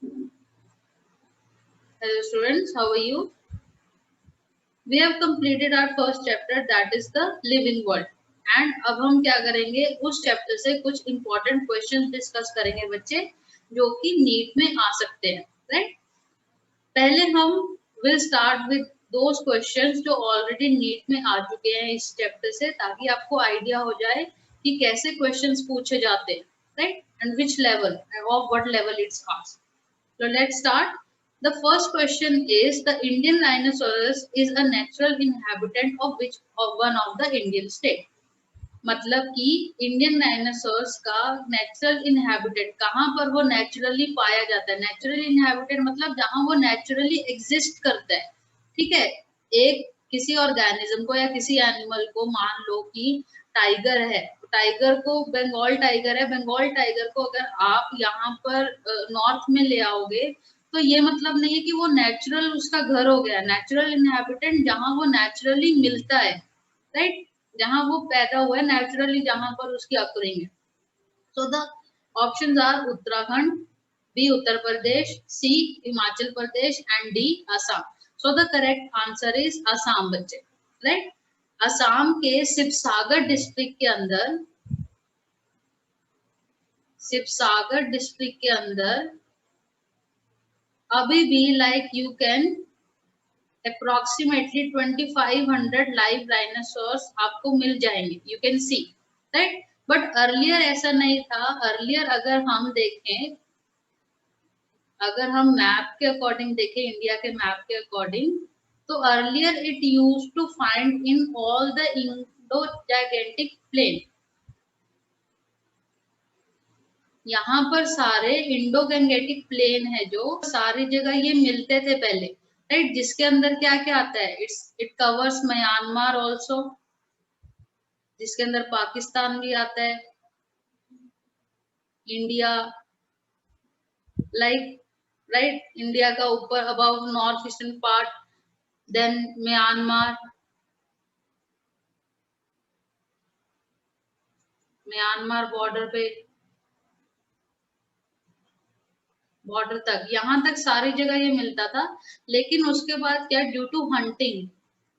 Hello students, how are you? We have completed our first chapter, that is the living world. And अब हम क्या करेंगे, उस chapter से कुछ important questions डिस्कस करेंगे बच्चे, जो कि नीट में आ सकते हैं, राइट? पहले हम will start with those questions जो ऑलरेडी नीट में आ चुके हैं इस चैप्टर से, ताकि आपको आइडिया हो जाए कि कैसे क्वेश्चंस पूछे जाते हैं, right? And which level, of what level it's asked. So let's start. The first question is, the Indian rhinoceros is a natural inhabitant of which of one of the Indian state. मतलब कि Indian dinosaurs का natural inhabitant कहाँ पर वो naturally पाया जाता है. Natural inhabitant मतलब जहाँ वो नेचुरली एग्जिस्ट करता है. ठीक है, एक किसी ऑर्गेनिज्म को या किसी एनिमल को, मान लो कि टाइगर है, टाइगर को बंगाल टाइगर है, बंगाल टाइगर को अगर आप यहाँ पर नॉर्थ में ले आओगे तो ये मतलब नहीं है कि वो नेचुरल उसका घर हो गया. नेचुरल इनहेबिटेंट जहाँ वो नेचुरली मिलता है, राइट, जहाँ वो पैदा हुआ है नेचुरली, जहाँ पर उसकी अकरिंग है. So the options are Uttarakhand, B Uttar Pradesh, C Himachal Pradesh and D Assam. So the correct answer is Assam बच्चे, राइट? असम के शिवसागर डिस्ट्रिक्ट के अंदर, शिवसागर डिस्ट्रिक्ट के अंदर अभी भी like you can approximately 2500 live dinosaurs आपको मिल जाएंगे, you can see, right? But earlier ऐसा नहीं था. earlier अगर हम देखें, अगर हम मैप के अकॉर्डिंग देखें, इंडिया के मैप के अकॉर्डिंग, तो earlier it used to find in all the Indo-Gigantic plain. यहाँ पर सारे इंडो गैंगेटिक प्लेन है, जो सारी जगह ये मिलते थे पहले, राइट? जिसके अंदर क्या क्या आता है, इट कवर्स म्यांमार ऑल्सो, जिसके अंदर पाकिस्तान भी आता है, इंडिया, लाइक, राइट, इंडिया का ऊपर about north eastern part, then Myanmar, Myanmar border पे, बॉर्डर तक, यहाँ तक सारी जगह ये मिलता था. लेकिन उसके बाद क्या, ड्यू टू हंटिंग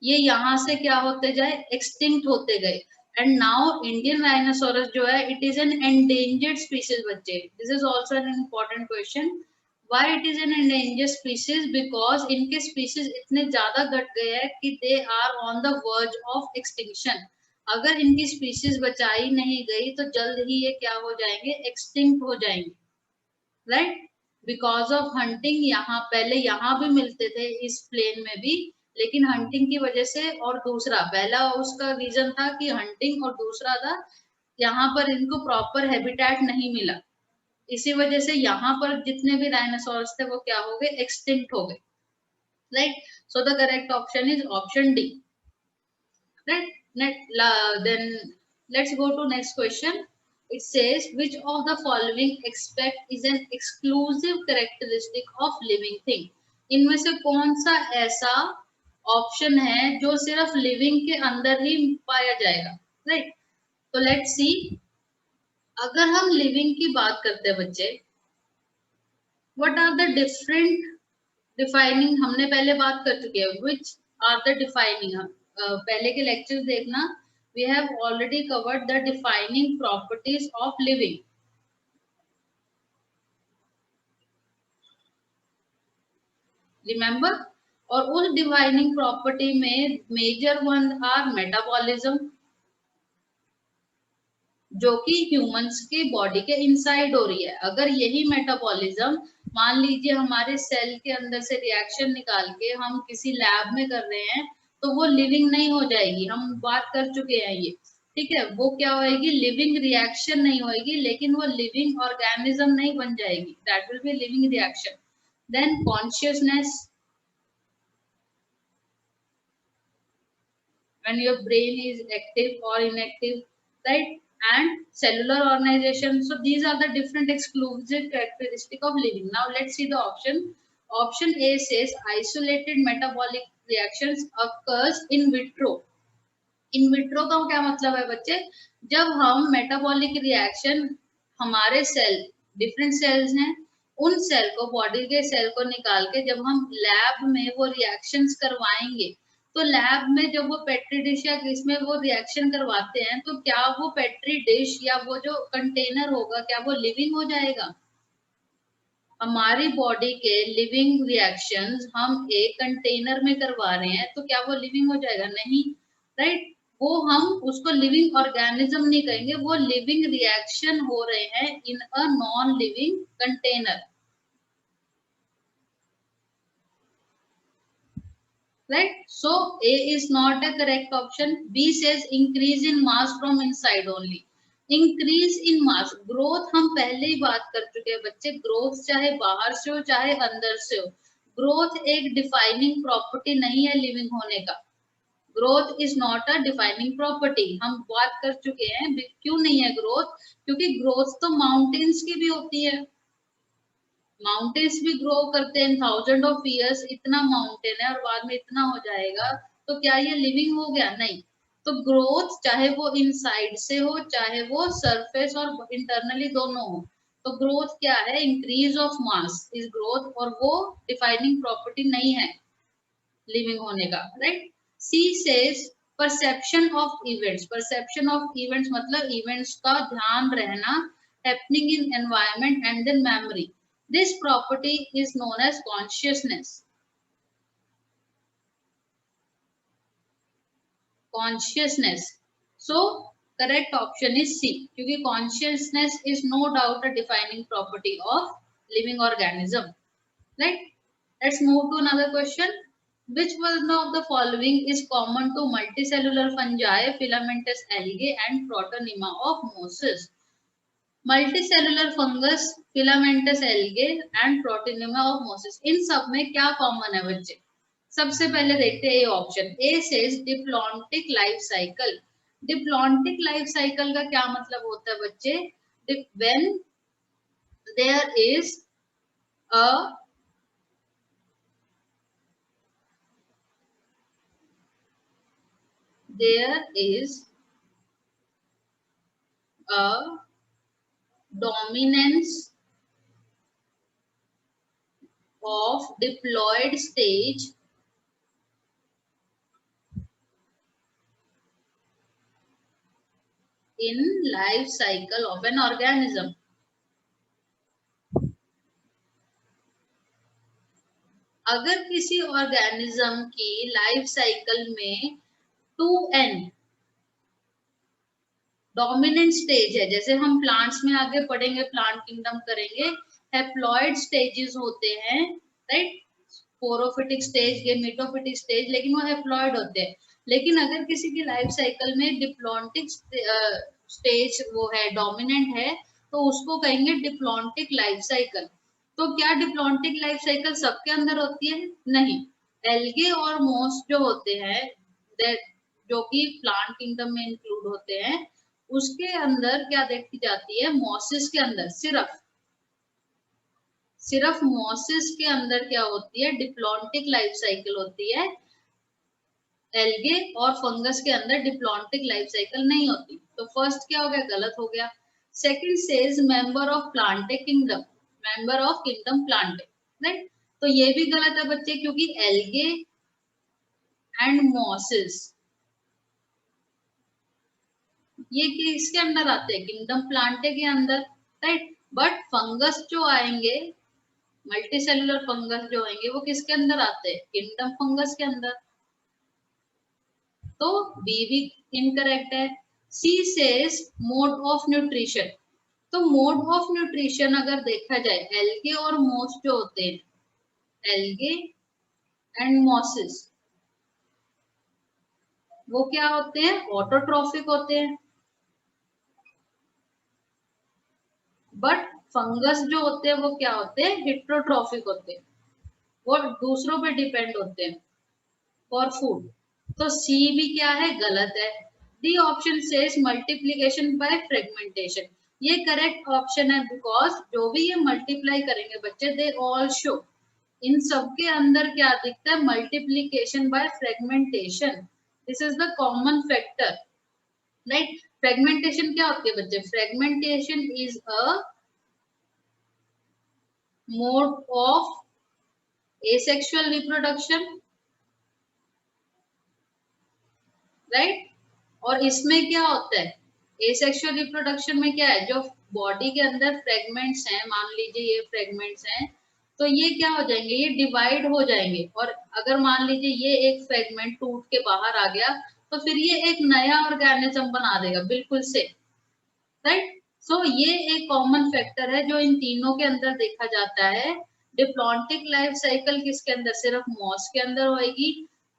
ये यहाँ से क्या होते जाए, एक्सटिंक्ट होते गए. एंड नाउ इंडियन राइनोसोरस जो है, it is an endangered species बच्चे. This is also an important question. Why it is an endangered species? Because इनके स्पीशीज इतने ज्यादा घट गए हैं कि they are on the verge of extinction. अगर इनकी स्पीशीज बचाई नहीं गई तो जल्द ही ये क्या हो जाएंगे, एक्सटिंक्ट हो जाएंगे, राइट? Because of hunting. यहाँ पहले यहाँ भी मिलते थे इस प्लेन में भी, लेकिन हंटिंग की वजह से, और दूसरा, पहला उसका रीजन था कि हंटिंग, और दूसरा था यहाँ पर इनको प्रॉपर हैबिटेट नहीं मिला. इसी वजह से यहाँ पर जितने भी डायनासोर्स थे वो क्या हो गए, एक्सटिंक्ट हो गए, right? So the correct option is option D, right? Then let's go to next question. It says, which of the following aspect is an exclusive characteristic of living thing? इनमें से कौन सा ऐसा ऑप्शन है जो सिर्फ लिविंग के अंदर ही पाया जाएगा, राइट? तो लेट्स सी. अगर हम लिविंग की बात करते हैं बच्चे, what are the different defining, हमने पहले बात कर चुके हैं, विच आर द डिफाइनिंग. पहले के लेक्चर देखना, we have already covered the defining properties of living. Remember? और उस डिफाइनिंग प्रॉपर्टी में मेजर वन आर मेटाबॉलिज्म, जो कि ह्यूमंस के बॉडी के इनसाइड हो रही है. अगर यही मेटाबॉलिज्म, मान लीजिए हमारे सेल के अंदर से रिएक्शन निकाल के हम किसी लैब में कर रहे हैं, तो वो लिविंग नहीं हो जाएगी. हम बात कर चुके हैं ये, ठीक है? वो क्या होएगी, लिविंग रिएक्शन नहीं होएगी, लेकिन वो लिविंग ऑर्गेनिज्म नहीं बन जाएगी. That will be living reaction. Then consciousness, when your brain is active or inactive, right? And cellular organization. So these are the different exclusive characteristic of living. Now let's see the option. Option A says isolated metabolic reactions occurs in vitro. In vitro का क्या मतलब है बच्चे, जब हम metabolic reaction, हमारे cell different cells हैं, उन सेल को, बॉडी के सेल को निकाल के जब हम लैब में वो रिएक्शंस करवाएंगे, तो लैब में जब वो पेट्री डिश या इसमें वो रिएक्शन करवाते हैं, तो क्या वो पेट्री डिश या वो जो कंटेनर होगा, क्या वो लिविंग हो जाएगा? हमारी बॉडी के लिविंग रिएक्शंस हम एक कंटेनर में करवा रहे हैं, तो क्या वो लिविंग हो जाएगा? नहीं, राइट। वो हम उसको लिविंग ऑर्गेनिज्म नहीं कहेंगे, वो लिविंग रिएक्शन हो रहे हैं in a non living container, right? So A is not a correct option. B says increase in mass from inside only. Increase in mass, growth हम पहले ही बात कर चुके हैं बच्चे, ग्रोथ चाहे बाहर से हो चाहे अंदर से हो, ग्रोथ एक डिफाइनिंग प्रॉपर्टी नहीं है लिविंग होने का। Growth is not a defining property, हम बात कर चुके हैं। क्यों नहीं है ग्रोथ? क्योंकि ग्रोथ तो माउंटेन्स की भी होती है, माउंटेन्स भी ग्रो करते हैं थाउजेंड ऑफ ईयर्स, इतना माउंटेन है और बाद में इतना हो जाएगा, तो क्या ये लिविंग हो गया? नहीं। तो ग्रोथ चाहे वो इनसाइड से हो चाहे वो सरफेस और इंटरनली दोनों हो, तो ग्रोथ क्या है? Increase of mass is growth, और वो डिफाइनिंग प्रॉपर्टी नहीं है लिविंग होने का, right. C says perception of events, perception of events मतलब इवेंट्स का ध्यान रहना, happening in environment and then memory, this property is known as consciousness. Consciousness. So correct option is C, क्योंकि consciousness is no doubt a defining property of living organism, right? Let's move to another question. Which one of the following is common to multicellular fungi, filamentous algae and protonema of mosses? Multicellular fungus, filamentous algae and protonema of mosses, इन सब में क्या common है बच्चे? सबसे पहले देखते हैं ये option. A says diplontic life cycle. Diplontic life cycle का क्या मतलब होता है बच्चे? When there is a dominance of diploid stage in life cycle of an organism. अगर किसी ऑर्गेनिज्म की लाइफ साइकिल में 2n डोमिनेंट स्टेज है, जैसे हम प्लांट्स में आगे पढ़ेंगे, प्लांट किंगडम करेंगे, हैप्लॉइड स्टेजेस होते हैं, right. Sporophytic stage, gametophytic stage, लेकिन वो हैप्लॉइड होते हैं। लेकिन अगर किसी की लाइफ साइकिल में डिप्लॉन्टिक स्टेज वो है, डोमिनेंट है, तो उसको कहेंगे डिप्लॉन्टिक लाइफ साइकिल। तो क्या डिप्लॉन्टिक लाइफ साइकिल सबके अंदर होती है? नहीं। एल्गे और मोस जो होते हैं, जो कि प्लांट किंगडम में इंक्लूड होते हैं, उसके अंदर क्या देखी जाती है? मॉसिस के अंदर सिर्फ मॉसिस के अंदर क्या होती है? डिप्लॉन्टिक लाइफ साइकिल होती है। एल्गे और फंगस के अंदर डिप्लॉन्टिक लाइफ साइकिल नहीं होती। तो फर्स्ट क्या हो गया? गलत हो गया। Second says member of Plantae kingdom, member of kingdom Plantae, right. तो ये भी गलत है बच्चे, क्योंकि एल्गे एंड मॉसिस ये किसके अंदर आते हैं? किंगडम प्लांटे के अंदर, राइट। बट फंगस जो आएंगे, मल्टीसेलुलर फंगस जो आएंगे, वो किसके अंदर आते हैं? किंगडम फंगस के अंदर। तो बी भी इनकरेक्ट है। She sage mode of nutrition. तो मोड ऑफ न्यूट्रिशन अगर देखा जाए, एल्गे और मोस जो होते हैं, एल्गे एंड मोसिस, वो क्या होते हैं? ऑटोट्रॉफिक होते हैं। बट फंगस जो होते हैं वो क्या होते हैं? हेट्रोट्रॉफिक होते हैं, वो दूसरों पे डिपेंड होते हैं फॉर फूड। तो सी भी क्या है? गलत है। D option says multiplication by fragmentation, ये करेक्ट ऑप्शन है, बिकॉज जो भी ये मल्टीप्लाई करेंगे बच्चे, दे ऑल शो, इन सबके अंदर क्या दिखता है? Multiplication by fragmentation, this is the common factor, right. Fragmentation क्या होती है बच्चे? Fragmentation is a mode of asexual reproduction, right. और इसमें क्या होता है, एसेक्सुअल रिप्रोडक्शन में क्या है, जो बॉडी के अंदर फ्रेगमेंट्स हैं, मान लीजिए ये फ्रेगमेंट्स हैं, तो ये क्या हो जाएंगे, ये डिवाइड हो जाएंगे। और अगर मान लीजिए ये एक फ्रेगमेंट टूट के बाहर आ गया, तो फिर ये एक नया ऑर्गेनिज्म बना देगा, बिल्कुल से, राइट। सो ये एक कॉमन फैक्टर है जो इन तीनों के अंदर देखा जाता है। डिप्लॉन्टिक लाइफ साइकिल किसके अंदर, सिर्फ मॉस के अंदर होएगी।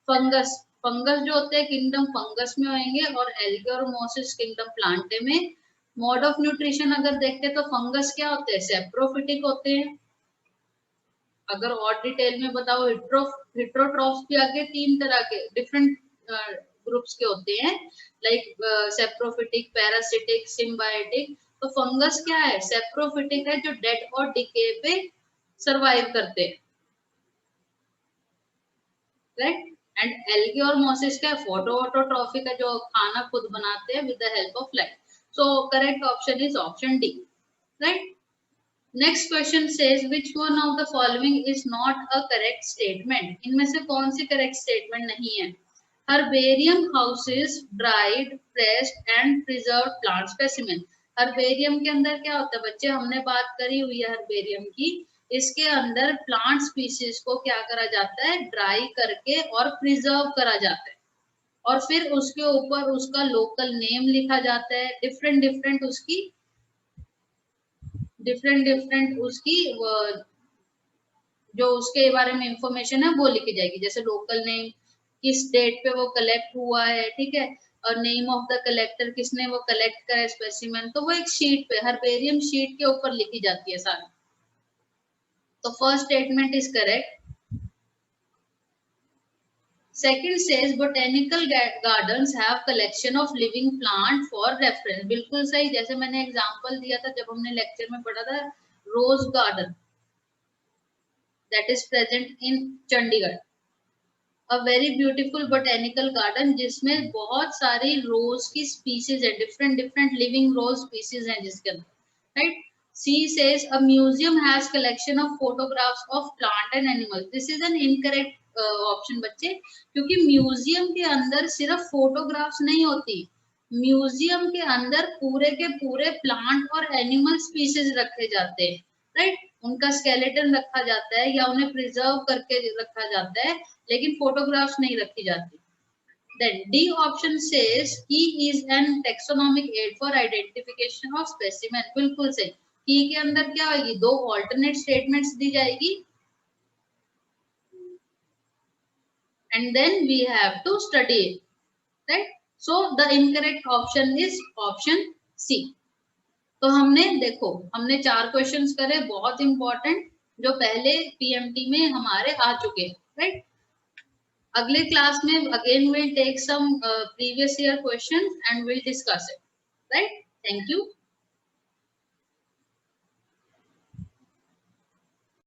फंगस, फंगस जो होते हैं किंगडम फंगस में होंगे, और एल्गे और मोसिस किंगडम प्लांटे में। मोड ऑफ न्यूट्रिशन अगर देखते हैं तो फंगस क्या होते हैं, सेप्रोफिटिक होते हैं। अगर और डिटेल में बताओ, हिट्रोट्रॉफ्स भी आगे तीन तरह के डिफरेंट ग्रुप्स के होते हैं, लाइक सेप्रोफिटिक, पैरासिटिक, सिम्बायोटिक। तो फंगस क्या है, सेप्रोफिटिक है, जो डेड और डिके पे सरवाइव करते हैं, राइट। एंड एल्गी और मोसिस का फोटो ऑटोट्रॉफिक है, जो खाना खुद बनाते हैं with the help of light. So correct option is option D, right. Next question says which one of the following is not a correct statement, इनमें से कौन सी करेक्ट स्टेटमेंट नहीं है। Herbarium houses dried, pressed and preserved plant specimen. Herbarium के अंदर क्या होता है बच्चे, हमने बात करी हुई है हर्बेरियम की। इसके अंदर प्लांट स्पीसीज को क्या करा जाता है, ड्राई करके और प्रिजर्व करा जाता है, और फिर उसके ऊपर उसका लोकल नेम लिखा जाता है, डिफरेंट डिफरेंट उसकी उसकी जो उसके बारे में इंफॉर्मेशन है वो लिखी जाएगी, जैसे लोकल नेम, किस डेट पे वो कलेक्ट हुआ है, ठीक है, और नेम ऑफ द कलेक्टर, किसने वो कलेक्ट करा स्पेसिमेन, तो वो एक शीट पे, हर्बेरियम शीट के ऊपर लिखी जाती है सारी। तो first statement is correct. Second says botanical gardens have collection of living plant for reference. बिल्कुल सही, जैसे मैंने एग्जांपल दिया था जब हमने लेक्चर में पढ़ा था, rose garden that is present in Chandigarh, a very beautiful botanical garden जिसमें बहुत सारी रोज की स्पीसीज है, different different living rose species है जिसके अंदर, right. C says a museum has collection of photographs of plant and animals. This is an incorrect option बच्चे, क्योंकि म्यूजियम के अंदर सिर्फ फोटोग्राफ्स नहीं होती, म्यूजियम के अंदर पूरे के पूरे प्लांट और एनिमल स्पीसीज रखे जाते हैं, राइट। उनका स्केलेटन रखा जाता है या उन्हें प्रिजर्व करके रखा जाता है, लेकिन फोटोग्राफ्स नहीं रखी जाती। Then D option says key is an taxonomic aid for identification of specimen। बिल्कुल सही, की के अंदर क्या होगी, दो alternate statements दी जाएगी, and then we have to study it, right? So the incorrect option is option C। तो हमने देखो, हमने 4 क्वेश्चंस करे, बहुत इंपॉर्टेंट, जो पहले पीएमटी में हमारे आ चुके हैं, राइट। अगले क्लास में again will take some previous year questions and will discuss it, right. Thank you.